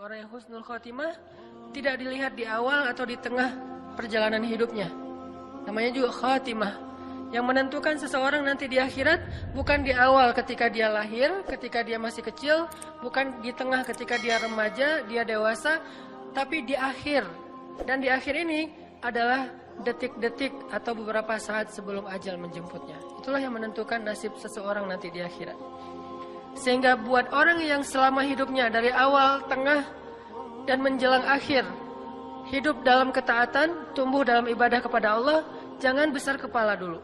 Orang yang husnul khotimah tidak dilihat di awal atau di tengah perjalanan hidupnya. Namanya juga khotimah. Yang menentukan seseorang nanti di akhirat bukan di awal ketika dia lahir, ketika dia masih kecil, bukan di tengah ketika dia remaja, dia dewasa, tapi di akhir. Dan di akhir ini adalah detik-detik atau beberapa saat sebelum ajal menjemputnya. Itulah yang menentukan nasib seseorang nanti di akhirat. Sehingga buat orang yang selama hidupnya dari awal, tengah, dan menjelang akhir hidup dalam ketaatan, tumbuh dalam ibadah kepada Allah, jangan besar kepala dulu.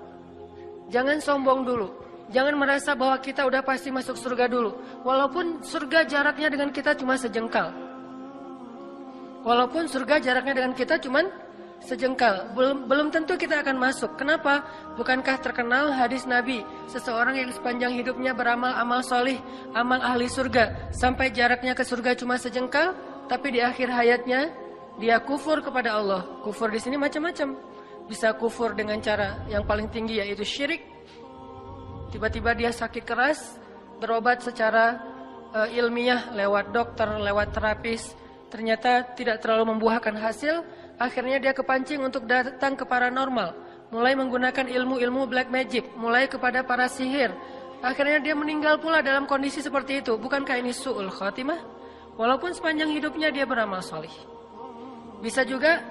Jangan sombong dulu. Jangan merasa bahwa kita udah pasti masuk surga dulu. Walaupun surga jaraknya dengan kita cuma sejengkal. Walaupun surga jaraknya dengan kita cuma sejengkal, belum tentu kita akan masuk. Kenapa? Bukankah terkenal hadis Nabi, seseorang yang sepanjang hidupnya beramal amal solih, amal ahli surga, sampai jaraknya ke surga cuma sejengkal, tapi di akhir hayatnya dia kufur kepada Allah. Kufur di sini macam-macam. Bisa kufur dengan cara yang paling tinggi yaitu syirik. Tiba-tiba dia sakit keras, berobat secara ilmiah lewat dokter, lewat terapis, ternyata tidak terlalu membuahkan hasil. Akhirnya dia kepancing untuk datang ke paranormal, mulai menggunakan ilmu-ilmu black magic, mulai kepada para sihir. Akhirnya dia meninggal pula dalam kondisi seperti itu. Bukankah ini su'ul khatimah? Walaupun sepanjang hidupnya dia beramal solih. Bisa juga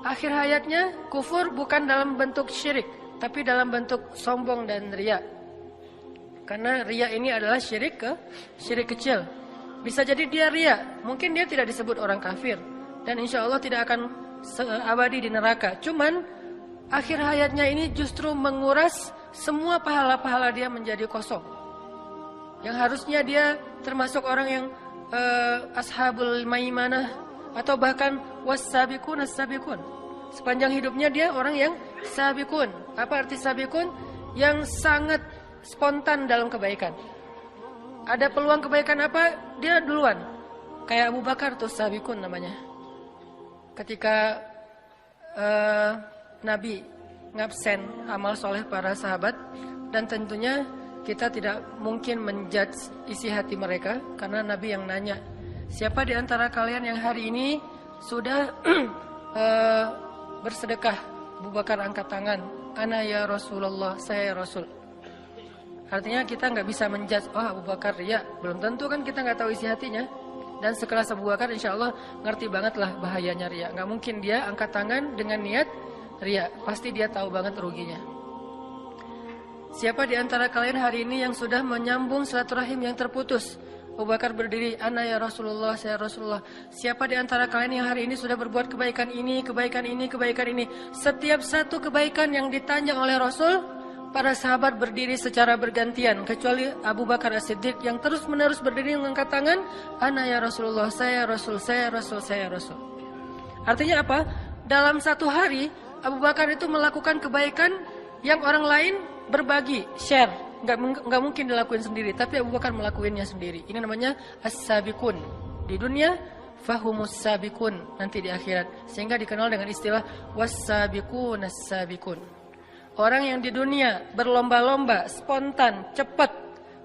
akhir hayatnya kufur bukan dalam bentuk syirik, tapi dalam bentuk sombong dan riya. Karena riya ini adalah syirik kecil. Bisa jadi dia riya, mungkin dia tidak disebut orang kafir, dan insya Allah tidak akan abadi di neraka. Cuman akhir hayatnya ini justru menguras semua pahala-pahala dia menjadi kosong. Yang harusnya dia termasuk orang yang ashabul maimanah, atau bahkan was-sabiqun as-sabiqun. Sepanjang hidupnya dia orang yang sabiqun. Apa arti sabiqun? Yang sangat spontan dalam kebaikan. Ada peluang kebaikan apa, dia duluan. Kayak Abu Bakar tuh sabiqun namanya. Ketika Nabi ngabsen amal soleh para sahabat, dan tentunya kita tidak mungkin menjudge isi hati mereka, karena Nabi yang nanya, siapa di antara kalian yang hari ini sudah bersedekah? Abu Bakar angkat tangan, ana ya Rasulullah, saya ya Rasul. Artinya kita nggak bisa menjudge, oh Abu Bakar riya, belum tentu kan, kita nggak tahu isi hatinya. Dan sekelas Abu Bakar insya Allah ngerti banget lah bahayanya riya. Nggak mungkin dia angkat tangan dengan niat riya, pasti dia tahu banget ruginya. Siapa di antara kalian hari ini yang sudah menyambung silaturahim yang terputus? Abu Bakar berdiri, ana ya Rasulullah, saya Rasulullah. Siapa di antara kalian yang hari ini sudah berbuat kebaikan ini, kebaikan ini, kebaikan ini? Setiap satu kebaikan yang ditanya oleh Rasul, para sahabat berdiri secara bergantian, kecuali Abu Bakar As-Siddiq yang terus-menerus berdiri mengangkat tangan, ana ya Rasulullah, saya Rasul, saya Rasul, saya Rasul. Artinya apa? Dalam satu hari, Abu Bakar itu melakukan kebaikan yang orang lain berbagi, share. Nggak mungkin dilakuin sendiri, tapi Abu Bakar melakukannya sendiri. Ini namanya as-sabiqun. Di dunia fahumus sabiqun, nanti di akhirat, sehingga dikenal dengan istilah was-sabiqun as-sabiqun. Orang yang di dunia berlomba-lomba, spontan, cepat,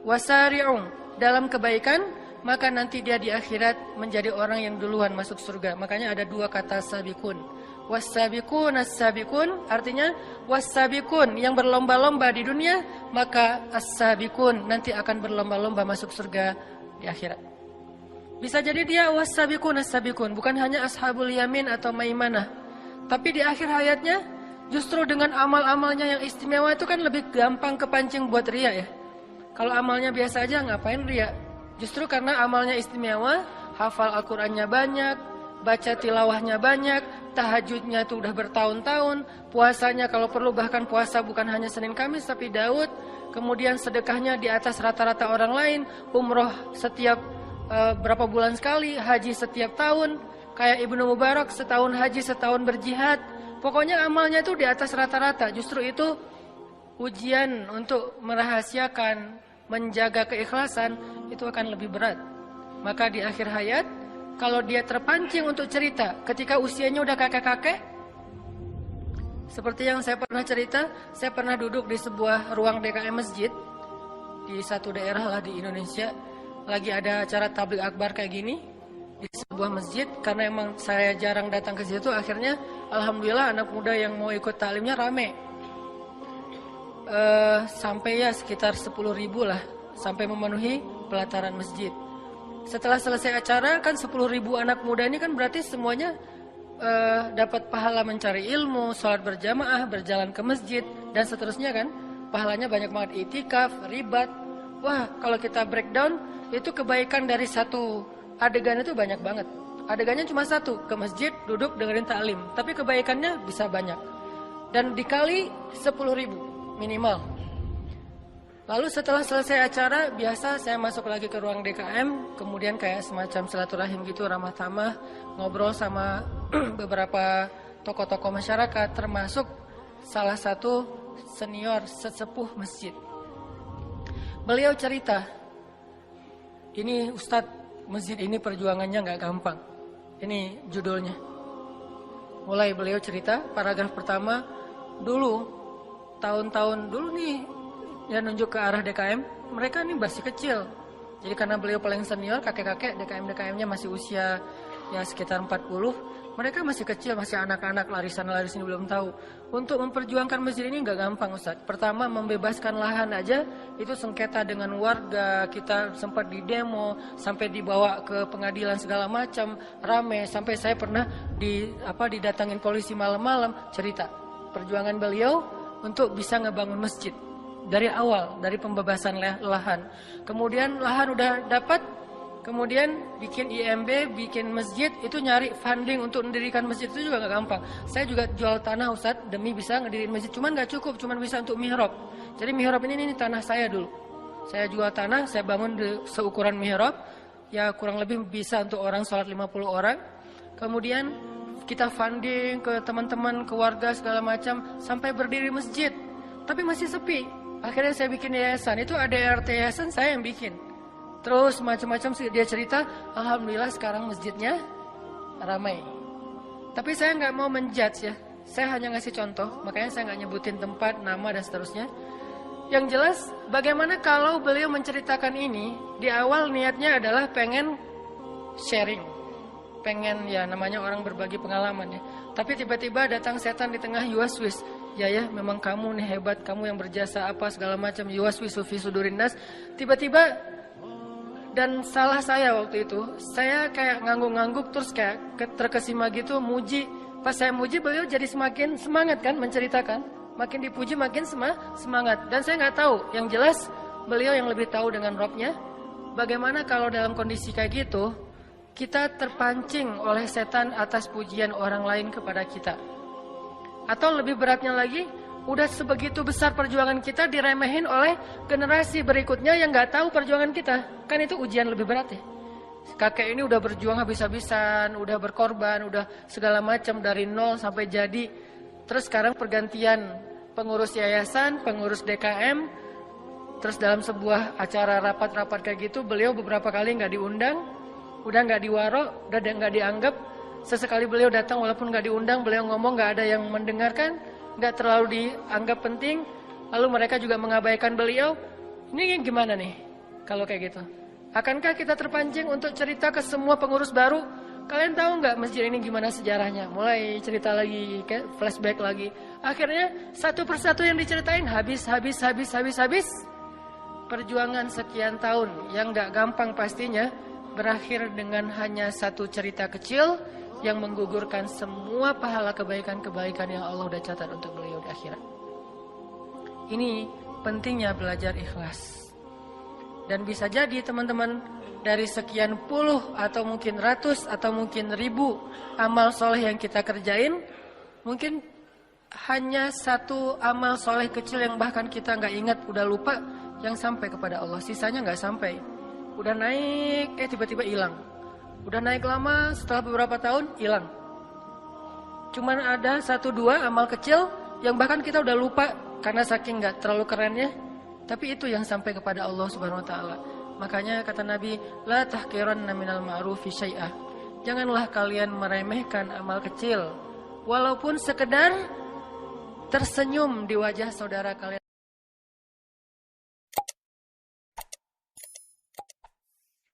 wasari'un dalam kebaikan, maka nanti dia di akhirat menjadi orang yang duluan masuk surga. Makanya ada dua kata sabiqun. Was-sabiqun as-sabiqun, artinya was-sabiqun yang berlomba-lomba di dunia, maka as-sabiqun nanti akan berlomba-lomba masuk surga di akhirat. Bisa jadi dia was-sabiqun as-sabiqun, bukan hanya ashabul yamin atau maimanah, tapi di akhir hayatnya justru dengan amal-amalnya yang istimewa itu kan lebih gampang kepancing buat riya ya. Kalau amalnya biasa aja ngapain riya? Justru karena amalnya istimewa, hafal Al-Qur'annya banyak, baca tilawahnya banyak, tahajudnya itu udah bertahun-tahun, puasanya kalau perlu bahkan puasa bukan hanya Senin Kamis tapi Daud, kemudian sedekahnya di atas rata-rata orang lain, umroh setiap berapa bulan sekali, haji setiap tahun, kayak Ibnu Mubarak setahun haji setahun berjihad. Pokoknya amalnya itu di atas rata-rata. Justru itu ujian untuk merahasiakan, menjaga keikhlasan itu akan lebih berat. Maka di akhir hayat, kalau dia terpancing untuk cerita ketika usianya udah kakek-kakek, seperti yang saya pernah cerita, saya pernah duduk di sebuah ruang DKM masjid di satu daerah lah di Indonesia, lagi ada acara tabligh akbar kayak gini. di sebuah masjid, karena emang saya jarang datang ke situ. Akhirnya alhamdulillah anak muda yang mau ikut taklimnya rame. Sampai ya sekitar 10.000 lah, sampai memenuhi pelataran masjid. Setelah selesai acara kan 10.000 anak muda ini kan berarti semuanya dapat pahala mencari ilmu, sholat berjamaah, berjalan ke masjid dan seterusnya kan. Pahalanya banyak banget, itikaf, ribat. Wah, kalau kita breakdown itu kebaikan dari satu adegan itu banyak banget. Adegannya cuma satu, ke masjid, duduk dengerin taklim, tapi kebaikannya bisa banyak. Dan dikali 10.000 minimal. Lalu setelah selesai acara, biasa saya masuk lagi ke ruang DKM, kemudian kayak semacam silaturahim gitu, ramah tamah, ngobrol sama beberapa tokoh-tokoh masyarakat, termasuk salah satu senior sesepuh masjid. Beliau cerita, ini Ustadz, masjid ini perjuangannya gak gampang. Ini judulnya. Mulai beliau cerita, paragraf pertama, dulu, tahun-tahun dulu nih, dia nunjuk ke arah DKM, mereka nih masih kecil. Jadi karena beliau paling senior, kakek-kakek, DKM-DKM-nya masih usia ya sekitar 40. Mereka masih kecil, masih anak-anak, larisan-larisan ini belum tahu. Untuk memperjuangkan masjid ini nggak gampang, Ustaz. Pertama, membebaskan lahan aja, itu sengketa dengan warga, kita sempat didemo, sampai dibawa ke pengadilan segala macam, rame. Sampai saya pernah didatangin polisi malam-malam, cerita perjuangan beliau untuk bisa ngebangun masjid. Dari awal, dari pembebasan lahan. Kemudian lahan udah dapat, kemudian bikin IMB, bikin masjid, itu nyari funding untuk mendirikan masjid itu juga gak gampang. Saya juga jual tanah, Ustadz, demi bisa ngedirin masjid. Cuman gak cukup, cuman bisa untuk mihrab. Jadi mihrab ini tanah saya dulu. Saya jual tanah, saya bangun seukuran mihrab. Ya kurang lebih bisa untuk orang sholat 50 orang. Kemudian kita funding ke teman-teman, ke warga segala macam, sampai berdiri masjid. Tapi masih sepi. Akhirnya saya bikin yayasan, itu ada RT yayasan saya yang bikin. Terus macam-macam dia cerita, alhamdulillah sekarang masjidnya ramai. Tapi saya nggak mau menjudge ya, saya hanya ngasih contoh, makanya saya nggak nyebutin tempat, nama dan seterusnya. Yang jelas, bagaimana kalau beliau menceritakan ini, di awal niatnya adalah pengen sharing, pengen ya namanya orang berbagi pengalaman ya. Tapi tiba-tiba datang setan di tengah, yuwaswis. Ya memang kamu nih hebat, kamu yang berjasa apa segala macam, yuwaswisu fi sudurin nas. Tiba-tiba, dan salah saya waktu itu, saya kayak ngangguk-ngangguk terus kayak terkesima gitu, muji. Pas saya muji, beliau jadi semakin semangat kan menceritakan. Makin dipuji makin semangat. Dan saya nggak tahu, yang jelas beliau yang lebih tahu dengan Robnya. Bagaimana kalau dalam kondisi kayak gitu, kita terpancing oleh setan atas pujian orang lain kepada kita. Atau lebih beratnya lagi, udah sebegitu besar perjuangan kita diremehin oleh generasi berikutnya yang gak tahu perjuangan kita. Kan itu ujian lebih berat ya. Kakek ini udah berjuang habis-habisan, udah berkorban, udah segala macam dari nol sampai jadi. Terus sekarang pergantian pengurus yayasan, pengurus DKM. Terus dalam sebuah acara rapat-rapat kayak gitu, beliau beberapa kali gak diundang, udah gak diwaro, udah gak dianggap. Sesekali beliau datang walaupun gak diundang, beliau ngomong gak ada yang mendengarkan, gak terlalu dianggap penting. Lalu mereka juga mengabaikan beliau. Ini gimana nih kalau kayak gitu? Akankah kita terpancing untuk cerita ke semua pengurus baru? Kalian tahu gak masjid ini gimana sejarahnya? Mulai cerita lagi, kayak flashback lagi. Akhirnya satu persatu yang diceritain habis. Perjuangan sekian tahun yang gak gampang pastinya, berakhir dengan hanya satu cerita kecil yang menggugurkan semua pahala kebaikan-kebaikan yang Allah udah catat untuk beliau di akhirat. Ini pentingnya belajar ikhlas. Dan bisa jadi teman-teman, dari sekian puluh atau mungkin ratus atau mungkin ribu amal soleh yang kita kerjain, mungkin hanya satu amal soleh kecil yang bahkan kita gak ingat, udah lupa, yang sampai kepada Allah. Sisanya gak sampai. Udah naik, tiba-tiba hilang. Udah naik lama, setelah beberapa tahun, hilang. Cuman ada 1-2 amal kecil yang bahkan kita udah lupa karena saking gak terlalu kerennya. Tapi itu yang sampai kepada Allah Subhanahu Wa Taala. Makanya kata Nabi, la tahqiranna minal ma'rufi syai'ah. Janganlah kalian meremehkan amal kecil, walaupun sekedar tersenyum di wajah saudara kalian.